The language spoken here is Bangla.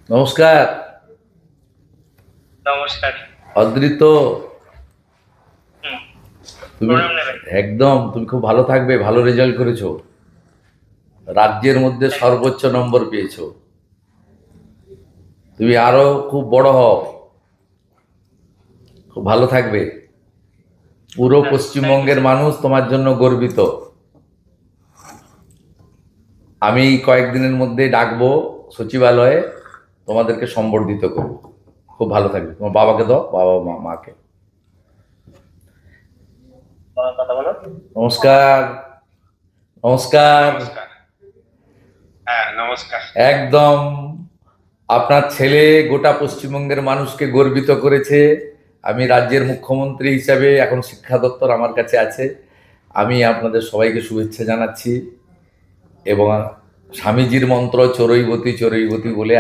নমস্কার। নমস্কার। অদ্রিত, হুম। তুমি প্রণাম নেবেন। একদম তুমি খুব ভালো থাকবে। ভালো রেজাল্ট করেছো, রাজ্যের মধ্যে থ্যাংক ইউ। সর্বোচ্চ নম্বর পেয়েছো। তুমি আরো খুব বড় হও, খুব ভালো থাকবে। পুরো হ্যাঁ, থ্যাংক ইউ পশ্চিমবঙ্গের স্যার। মানুষ তোমার জন্য গর্বিত। আমি কয়েকদিনের মধ্যে ডাকবো সচিবালয়ে, তোমাদেরকে সম্বর্ধিত করবো। খুব ভালো থাকবে। তোমার বাবাকে দাও, বাবা মা মাকে। কথা বলো। নমস্কার। নমস্কার। নমস্কার। হ্যাঁ, নমস্কার। একদম, আপনার ছেলে গোটা পশ্চিমবঙ্গের মানুষকে গর্বিত করেছে। আমি রাজ্যের মুখ্যমন্ত্রী হিসাবে, এখন শিক্ষা দপ্তর আমার কাছে আছে, আমি আপনাদের সবাইকে শুভেচ্ছা জানাচ্ছি। এবং স্বামীজির মন্ত্র চরৈবতী চরৈবতী বলে